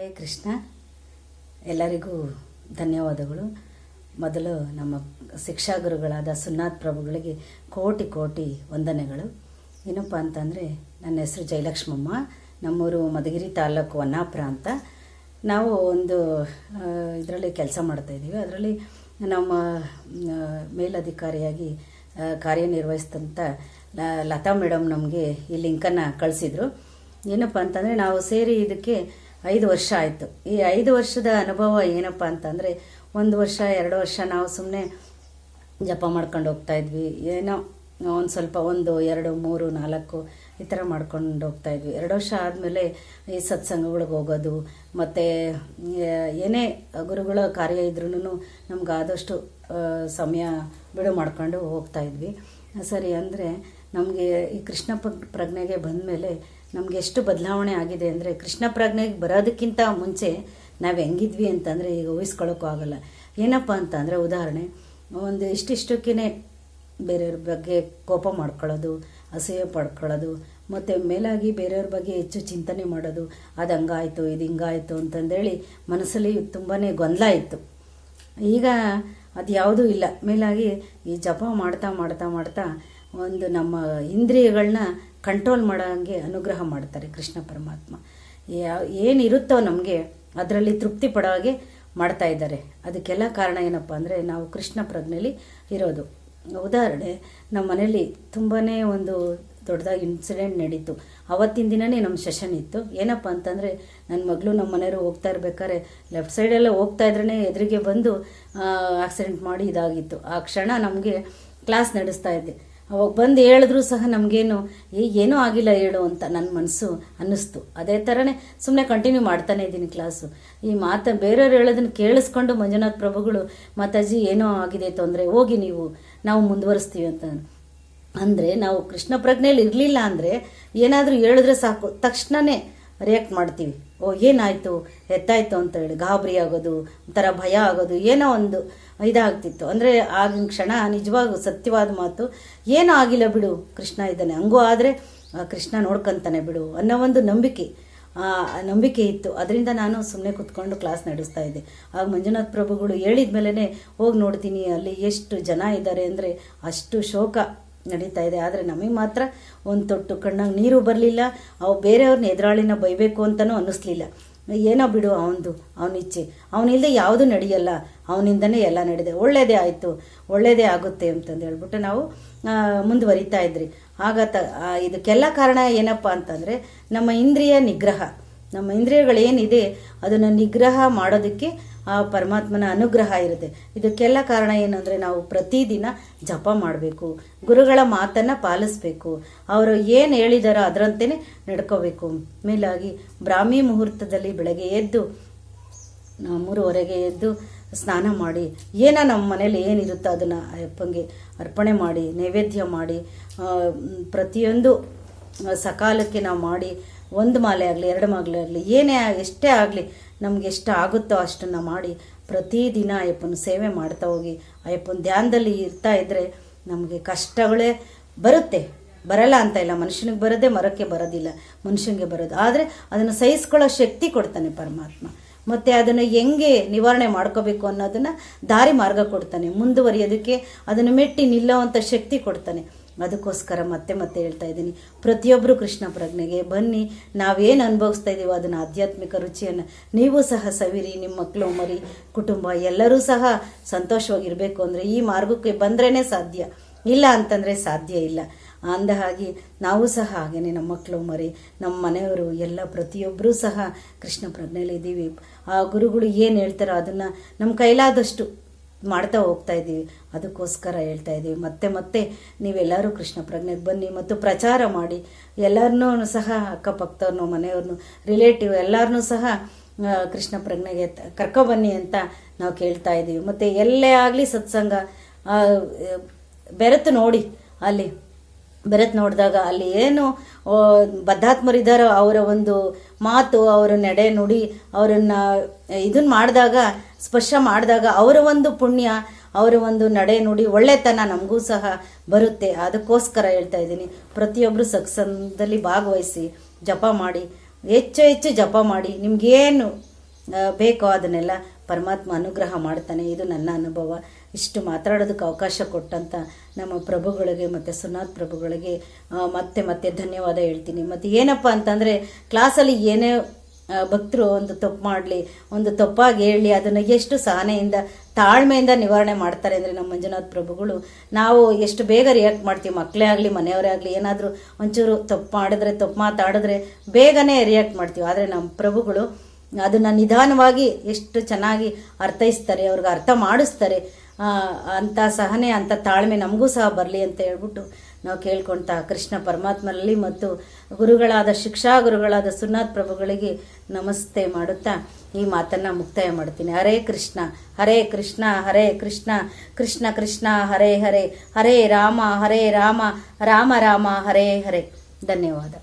ಹರೇ ಕೃಷ್ಣ. ಎಲ್ಲರಿಗೂ ಧನ್ಯವಾದಗಳು. ಮೊದಲು ನಮ್ಮ ಶಿಕ್ಷಾ ಗುರುಗಳಾದ ಸುನ್ನಾಥ್ ಪ್ರಭುಗಳಿಗೆ ಕೋಟಿ ಕೋಟಿ ವಂದನೆಗಳು. ಏನಪ್ಪ ಅಂತಂದರೆ, ನನ್ನ ಹೆಸರು ಜಯಲಕ್ಷ್ಮಮ್ಮ. ನಮ್ಮೂರು ಮಧುಗಿರಿ ತಾಲೂಕು ಹೊನ್ನಾಪುರ ಅಂತ. ನಾವು ಒಂದು ಇದರಲ್ಲಿ ಕೆಲಸ ಮಾಡ್ತಾಯಿದ್ದೀವಿ. ಅದರಲ್ಲಿ ನಮ್ಮ ಮೇಲಧಿಕಾರಿಯಾಗಿ ಕಾರ್ಯನಿರ್ವಹಿಸಿದಂಥ ಲತಾ ಮೇಡಮ್ ನಮಗೆ ಈ ಲಿಂಕನ್ನು ಕಳಿಸಿದರು. ಏನಪ್ಪ ಅಂತಂದರೆ, ನಾವು ಸೇರಿ ಇದಕ್ಕೆ 5 ವರ್ಷ ಆಯಿತು. ಈ 5 ವರ್ಷದ ಅನುಭವ ಏನಪ್ಪ ಅಂತಂದರೆ, 1 ವರ್ಷ 2 ವರ್ಷ ನಾವು ಸುಮ್ಮನೆ ಜಪ ಮಾಡ್ಕೊಂಡು ಹೋಗ್ತಾಯಿದ್ವಿ. ಏನೋ ಒಂದು ಸ್ವಲ್ಪ 1 2 3 4 ಈ ಥರ ಮಾಡ್ಕೊಂಡು ಹೋಗ್ತಾಯಿದ್ವಿ. 2 ವರ್ಷ ಆದಮೇಲೆ ಈ ಸತ್ಸಂಗಗಳಿಗೆ ಹೋಗೋದು, ಮತ್ತು ಏನೇ ಗುರುಗಳ ಕಾರ್ಯ ಇದ್ರೂ ನಮ್ಗೆ ಆದಷ್ಟು ಸಮಯ ಬಿಡು ಮಾಡ್ಕೊಂಡು ಹೋಗ್ತಾಯಿದ್ವಿ. ಸರಿ, ಅಂದರೆ ನಮಗೆ ಈ ಕೃಷ್ಣ ಪ್ರಜ್ಞೆಗೆ ಬಂದ ಮೇಲೆ ನಮಗೆ ಎಷ್ಟು ಬದಲಾವಣೆ ಆಗಿದೆ ಅಂದರೆ, ಕೃಷ್ಣ ಪ್ರಜ್ಞೆಗೆ ಬರೋದಕ್ಕಿಂತ ಮುಂಚೆ ನಾವು ಹೆಂಗಿದ್ವಿ ಅಂತಂದರೆ ಈಗ ಊಹಿಸ್ಕೊಳ್ಳೋಕ್ಕೂ ಆಗೋಲ್ಲ. ಏನಪ್ಪ ಅಂತಂದರೆ, ಉದಾಹರಣೆ, ಒಂದು ಇಷ್ಟಿಷ್ಟಕ್ಕೇ ಬೇರೆಯವ್ರ ಬಗ್ಗೆ ಕೋಪ ಮಾಡ್ಕೊಳ್ಳೋದು, ಅಸೂಯೆ ಪಡ್ಕೊಳ್ಳೋದು, ಮತ್ತು ಮೇಲಾಗಿ ಬೇರೆಯವ್ರ ಬಗ್ಗೆ ಹೆಚ್ಚು ಚಿಂತನೆ ಮಾಡೋದು. ಅದು ಹಂಗಾಯಿತು, ಇದು ಹಿಂಗಾಯಿತು ಅಂತಂದೇಳಿ ಮನಸ್ಸಲ್ಲಿ ತುಂಬಾ ಗೊಂದಲ ಇತ್ತು. ಈಗ ಅದು ಯಾವುದೂ ಇಲ್ಲ. ಮೇಲಾಗಿ ಈ ಜಪ ಮಾಡ್ತಾ ಮಾಡ್ತಾ ಮಾಡ್ತಾ ಒಂದು ನಮ್ಮ ಇಂದ್ರಿಯಗಳನ್ನ ಕಂಟ್ರೋಲ್ ಮಾಡೋಂಗೆ ಅನುಗ್ರಹ ಮಾಡ್ತಾರೆ ಕೃಷ್ಣ ಪರಮಾತ್ಮ. ಏನಿರುತ್ತೋ ನಮಗೆ ಅದರಲ್ಲಿ ತೃಪ್ತಿ ಪಡೋ ಹಾಗೆ ಮಾಡ್ತಾ ಇದ್ದಾರೆ. ಅದಕ್ಕೆಲ್ಲ ಕಾರಣ ಏನಪ್ಪ ಅಂದರೆ, ನಾವು ಕೃಷ್ಣ ಪ್ರಜ್ಞೆಯಲ್ಲಿ ಇರೋದು. ಉದಾಹರಣೆ, ನಮ್ಮ ಮನೇಲಿ ತುಂಬಾ ಒಂದು ದೊಡ್ಡದಾಗಿ ಇನ್ಸಿಡೆಂಟ್ ನಡೀತು. ಆವತ್ತಿನ ದಿನವೇ ನಮ್ಮ ಸೆಷನ್ ಇತ್ತು. ಏನಪ್ಪ ಅಂತಂದರೆ, ನನ್ನ ಮಗಳು ನಮ್ಮ ಮನೆಯವರು ಹೋಗ್ತಾ ಇರ್ಬೇಕಾದ್ರೆ ಲೆಫ್ಟ್ ಸೈಡೆಲ್ಲ ಹೋಗ್ತಾ ಇದ್ರೇ ಎದುರಿಗೆ ಬಂದು ಆಕ್ಸಿಡೆಂಟ್ ಮಾಡಿ ಇದಾಗಿತ್ತು. ಆ ಕ್ಷಣ ನಮಗೆ ಕ್ಲಾಸ್ ನಡೆಸ್ತಾ ಇದ್ದೆ. ಅವಾಗ ಬಂದು ಹೇಳಿದ್ರು ಸಹ ನಮಗೇನು ಏನೂ ಆಗಿಲ್ಲ ಹೇಳು ಅಂತ ನನ್ನ ಮನಸ್ಸು ಅನ್ನಿಸ್ತು. ಅದೇ ಥರನೇ ಸುಮ್ಮನೆ ಕಂಟಿನ್ಯೂ ಮಾಡ್ತಾನೆ ಇದ್ದೀನಿ ಕ್ಲಾಸು. ಈ ಬೇರೆಯವ್ರು ಹೇಳೋದನ್ನು ಕೇಳಿಸ್ಕೊಂಡು ಮಂಜುನಾಥ್ ಪ್ರಭುಗಳು, ಮಾತಾಜಿ ಏನೋ ಆಗಿದೆ ತೊಂದರೆ, ಹೋಗಿ ನೀವು, ನಾವು ಮುಂದುವರಿಸ್ತೀವಿ ಅಂತ. ಅಂದರೆ ನಾವು ಕೃಷ್ಣ ಪ್ರಜ್ಞೆಯಲ್ಲಿ ಇರಲಿಲ್ಲ ಅಂದರೆ ಏನಾದರೂ ಹೇಳಿದ್ರೆ ಸಾಕು, ತಕ್ಷಣವೇ ರಿಯಾಕ್ಟ್ ಮಾಡ್ತೀವಿ. ಏನಾಯಿತು, ಎತ್ತಾಯಿತು ಅಂತ ಹೇಳಿ ಗಾಬರಿ ಆಗೋದು, ಒಂಥರ ಭಯ ಆಗೋದು, ಏನೋ ಒಂದು ಇದಾಗ್ತಿತ್ತು. ಅಂದರೆ ಆಗಿನ ಕ್ಷಣ ನಿಜವಾಗೂ ಸತ್ಯವಾದ ಮಾತು, ಏನೂ ಆಗಿಲ್ಲ ಬಿಡು, ಕೃಷ್ಣ ಇದ್ದಾನೆ, ಹಂಗೂ ಆದರೆ ಕೃಷ್ಣ ನೋಡ್ಕೊತಾನೆ ಬಿಡು ಅನ್ನೋ ಒಂದು ನಂಬಿಕೆ ಇತ್ತು. ಅದರಿಂದ ನಾನು ಸುಮ್ಮನೆ ಕೂತ್ಕೊಂಡು ಕ್ಲಾಸ್ ನಡೆಸ್ತಾ ಇದ್ದೆ. ಆಗ ಮಂಜುನಾಥ್ ಪ್ರಭುಗಳು ಹೇಳಿದ ಮೇಲೇ ಹೋಗಿ ನೋಡ್ತೀನಿ, ಅಲ್ಲಿ ಎಷ್ಟು ಜನ ಇದ್ದಾರೆ ಅಂದರೆ ಅಷ್ಟು ಶೋಕ ನಡೀತಾ ಇದೆ. ಆದರೆ ನಮಗೆ ಮಾತ್ರ ಒಂದು ತೊಟ್ಟು ಕಣ್ಣಾಗ ನೀರು ಬರಲಿಲ್ಲ. ಅವು ಬೇರೆಯವ್ರನ್ನ ಎದುರಾಳಿನ ಬೈಬೇಕು ಅಂತಲೂ ಅನ್ನಿಸ್ಲಿಲ್ಲ. ಏನೋ ಬಿಡು, ಅವನಿಚ್ಛೆ, ಅವನಿಲ್ಲದೆ ಯಾವುದೂ ನಡೆಯಲ್ಲ, ಅವನಿಂದನೇ ಎಲ್ಲ ನಡೆದೆ, ಒಳ್ಳೆಯದೇ ಆಯಿತು, ಒಳ್ಳೆಯದೇ ಆಗುತ್ತೆ ಅಂತಂದು ಹೇಳ್ಬಿಟ್ಟು ನಾವು ಮುಂದುವರಿತಾ ಇದ್ರಿ. ಆಗ ಇದಕ್ಕೆಲ್ಲ ಕಾರಣ ಏನಪ್ಪ ಅಂತಂದರೆ, ನಮ್ಮ ಇಂದ್ರಿಯ ನಿಗ್ರಹ. ನಮ್ಮ ಇಂದ್ರಿಯಗಳೇನಿದೆ ಅದನ್ನು ನಿಗ್ರಹ ಮಾಡೋದಕ್ಕೆ ಆ ಪರಮಾತ್ಮನ ಅನುಗ್ರಹ ಇರುತ್ತೆ. ಇದಕ್ಕೆಲ್ಲ ಕಾರಣ ಏನಂದರೆ, ನಾವು ಪ್ರತಿದಿನ ಜಪ ಮಾಡಬೇಕು, ಗುರುಗಳ ಮಾತನ್ನು ಪಾಲಿಸಬೇಕು, ಅವರು ಏನು ಹೇಳಿದಾರೋ ಅದರಂತೆಯೇ ನಡ್ಕೋಬೇಕು. ಮೇಲಾಗಿ ಬ್ರಾಹ್ಮಿ ಮುಹೂರ್ತದಲ್ಲಿ ಬೆಳಗ್ಗೆ ಎದ್ದು 3:30ಗೆ ಎದ್ದು ಸ್ನಾನ ಮಾಡಿ, ಏನೋ ನಮ್ಮ ಮನೇಲಿ ಏನಿರುತ್ತೋ ಅದನ್ನು ಅಯ್ಯಪ್ಪಂಗೆ ಅರ್ಪಣೆ ಮಾಡಿ, ನೈವೇದ್ಯ ಮಾಡಿ, ಪ್ರತಿಯೊಂದು ಸಕಾಲಕ್ಕೆ ನಾವು ಮಾಡಿ, 1 ಮಾಲೆ ಆಗಲಿ 2 ಮಾಲೆ ಆಗಲಿ, ಎಷ್ಟೇ ಆಗಲಿ ನಮ್ಗೆ ಎಷ್ಟು ಆಗುತ್ತೋ ಅಷ್ಟನ್ನು ಮಾಡಿ ಪ್ರತಿದಿನ ಅಯ್ಯಪ್ಪನ ಸೇವೆ ಮಾಡ್ತಾ ಹೋಗಿ, ಅಯ್ಯಪ್ಪನ ಧ್ಯಾನದಲ್ಲಿ ಇರ್ತಾ ಇದ್ದರೆ ನಮಗೆ ಕಷ್ಟಗಳೇ ಬರಲ್ಲ ಅಂತ ಇಲ್ಲ. ಮನುಷ್ಯನಿಗೆ ಬರೋದೇ ಮರಕ್ಕೆ ಬರೋದಿಲ್ಲ, ಮನುಷ್ಯನಿಗೆ ಬರೋದು. ಆದರೆ ಅದನ್ನು ಸಹಿಸ್ಕೊಳ್ಳೋ ಶಕ್ತಿ ಕೊಡ್ತಾನೆ ಪರಮಾತ್ಮ. ಮತ್ತು ಅದನ್ನು ಹೆಂಗೆ ನಿವಾರಣೆ ಮಾಡ್ಕೋಬೇಕು ಅನ್ನೋದನ್ನು ದಾರಿ ಮಾರ್ಗ ಕೊಡ್ತಾನೆ. ಮುಂದುವರಿಯೋದಕ್ಕೆ ಅದನ್ನು ಮೆಟ್ಟಿ ನಿಲ್ಲೋವಂಥ ಶಕ್ತಿ ಕೊಡ್ತಾನೆ. ಅದಕ್ಕೋಸ್ಕರ ಮತ್ತೆ ಹೇಳ್ತಾ ಇದ್ದೀನಿ, ಪ್ರತಿಯೊಬ್ಬರು ಕೃಷ್ಣ ಪ್ರಜ್ಞೆಗೆ ಬನ್ನಿ. ನಾವೇನು ಅನುಭವಿಸ್ತಾ ಇದ್ದೀವೋ ಅದನ್ನು ಆಧ್ಯಾತ್ಮಿಕ ರುಚಿಯನ್ನು ನೀವು ಸಹ ಸವಿರಿ. ನಿಮ್ಮ ಮಕ್ಕಳು, ಮರಿ, ಕುಟುಂಬ ಎಲ್ಲರೂ ಸಹ ಸಂತೋಷವಾಗಿರಬೇಕು ಅಂದರೆ ಈ ಮಾರ್ಗಕ್ಕೆ ಬಂದ್ರೇ ಸಾಧ್ಯ, ಇಲ್ಲ ಅಂತಂದರೆ ಸಾಧ್ಯ ಇಲ್ಲ. ಅಂದ ಹಾಗೆ ನಾವು ಸಹ ಹಾಗೆಯೇ ನಮ್ಮ ಮಕ್ಕಳು, ಮರಿ, ನಮ್ಮ ಮನೆಯವರು ಎಲ್ಲ ಪ್ರತಿಯೊಬ್ಬರೂ ಸಹ ಕೃಷ್ಣ ಪ್ರಜ್ಞೆಯಲ್ಲಿ ಇದ್ದೀವಿ. ಆ ಗುರುಗಳು ಏನು ಹೇಳ್ತಾರೋ ಅದನ್ನು ನಮ್ಮ ಕೈಲಾದಷ್ಟು ಮಾಡ್ತಾ ಹೋಗ್ತಾ ಇದ್ದೀವಿ. ಅದಕ್ಕೋಸ್ಕರ ಹೇಳ್ತಾ ಇದ್ದೀವಿ, ಮತ್ತೆ ನೀವೆಲ್ಲರೂ ಕೃಷ್ಣ ಪ್ರಜ್ಞೆಗೆ ಬನ್ನಿ ಮತ್ತು ಪ್ರಚಾರ ಮಾಡಿ. ಎಲ್ಲರನ್ನೂ ಸಹ ಅಕ್ಕಪಕ್ಕದವ್ರನ್ನೂ, ಮನೆಯವ್ರನ್ನೂ, ರಿಲೇಟಿವ್ ಎಲ್ಲರನ್ನೂ ಸಹ ಕೃಷ್ಣ ಪ್ರಜ್ಞೆಗೆ ಕರ್ಕೊಬನ್ನಿ ಅಂತ ನಾವು ಕೇಳ್ತಾ ಇದ್ದೀವಿ. ಮತ್ತು ಎಲ್ಲೇ ಆಗಲಿ ಸತ್ಸಂಗ ಬೆರೆತು ನೋಡಿ, ಅಲ್ಲಿ ಬೆರೆತು ನೋಡಿದಾಗ ಅಲ್ಲಿ ಏನು ಬದ್ಧಾತ್ಮರಿದ್ದಾರೋ ಅವರ ಒಂದು ಮಾತು, ಅವರ ನಡೆ ನುಡಿ, ಅವರನ್ನು ಇದನ್ನು ಮಾಡಿದಾಗ, ಸ್ಪರ್ಶ ಮಾಡಿದಾಗ ಅವರ ಒಂದು ಪುಣ್ಯ, ಅವರ ಒಂದು ನಡೆ ನುಡಿ ಒಳ್ಳೆತನ ನಮಗೂ ಸಹ ಬರುತ್ತೆ. ಅದಕ್ಕೋಸ್ಕರ ಹೇಳ್ತಾ ಇದ್ದೀನಿ, ಪ್ರತಿಯೊಬ್ಬರು ಸತ್ಸಂಗದಲ್ಲಿ ಭಾಗವಹಿಸಿ, ಜಪ ಮಾಡಿ, ಹೆಚ್ಚು ಹೆಚ್ಚು ಜಪ ಮಾಡಿ. ನಿಮಗೇನು ಬೇಕೋ ಅದನ್ನೆಲ್ಲ ಪರಮಾತ್ಮ ಅನುಗ್ರಹ ಮಾಡ್ತಾನೆ. ಇದು ನನ್ನ ಅನುಭವ. ಇಷ್ಟು ಮಾತಾಡೋದಕ್ಕೆ ಅವಕಾಶ ಕೊಟ್ಟಂಥ ನಮ್ಮ ಪ್ರಭುಗಳಿಗೆ ಮತ್ತು ಸುನಾಥ್ ಪ್ರಭುಗಳಿಗೆ ಮತ್ತೆ ಮತ್ತೆ ಧನ್ಯವಾದ ಹೇಳ್ತೀನಿ. ಮತ್ತು ಏನಪ್ಪ ಅಂತಂದರೆ, ಕ್ಲಾಸಲ್ಲಿ ಏನೇ ಭಕ್ತರು ಒಂದು ತಪ್ಪು ಮಾಡಲಿ, ಒಂದು ತಪ್ಪಾಗಿ ಹೇಳಿ, ಅದನ್ನು ಎಷ್ಟು ಸಹನೆಯಿಂದ ತಾಳ್ಮೆಯಿಂದ ನಿವಾರಣೆ ಮಾಡ್ತಾರೆ ಅಂದರೆ ನಮ್ಮ ಮಂಜುನಾಥ್ ಪ್ರಭುಗಳು. ನಾವು ಎಷ್ಟು ಬೇಗ ರಿಯಾಕ್ಟ್ ಮಾಡ್ತೀವಿ, ಮಕ್ಕಳೇ ಆಗಲಿ ಮನೆಯವರೇ ಆಗಲಿ, ಏನಾದರೂ ಒಂಚೂರು ತಪ್ಪು ಮಾಡಿದ್ರೆ, ತಪ್ಪು ಮಾತಾಡಿದ್ರೆ ಬೇಗನೆ ರಿಯಾಕ್ಟ್ ಮಾಡ್ತೀವಿ. ಆದರೆ ನಮ್ಮ ಪ್ರಭುಗಳು ಅದನ್ನು ನಿಧಾನವಾಗಿ ಎಷ್ಟು ಚೆನ್ನಾಗಿ ಅರ್ಥೈಸ್ತಾರೆ, ಅವ್ರಿಗೆ ಅರ್ಥ ಮಾಡಿಸ್ತಾರೆ. ಅಂಥ ಸಹನೆ, ಅಂಥ ತಾಳ್ಮೆ ನಮಗೂ ಸಹ ಬರಲಿ ಅಂತ ಹೇಳ್ಬಿಟ್ಟು ನಾವು ಕೇಳ್ಕೊಳ್ತಾ, ಕೃಷ್ಣ ಪರಮಾತ್ಮನಲ್ಲಿ ಮತ್ತು ಗುರುಗಳಾದ ಶಿಕ್ಷಾ ಗುರುಗಳಾದ ಸುನಾಥ್ ಪ್ರಭುಗಳಿಗೆ ನಮಸ್ತೆ ಮಾಡುತ್ತಾ ಈ ಮಾತನ್ನು ಮುಕ್ತಾಯ ಮಾಡ್ತೀನಿ. ಹರೇ ಕೃಷ್ಣ ಹರೇ ಕೃಷ್ಣ ಹರೇ ಕೃಷ್ಣ ಕೃಷ್ಣ ಕೃಷ್ಣ ಹರೇ ಹರೇ, ಹರೇ ರಾಮ ರಾಮ ರಾಮ ಹರೇ ಹರೇ. ಧನ್ಯವಾದ.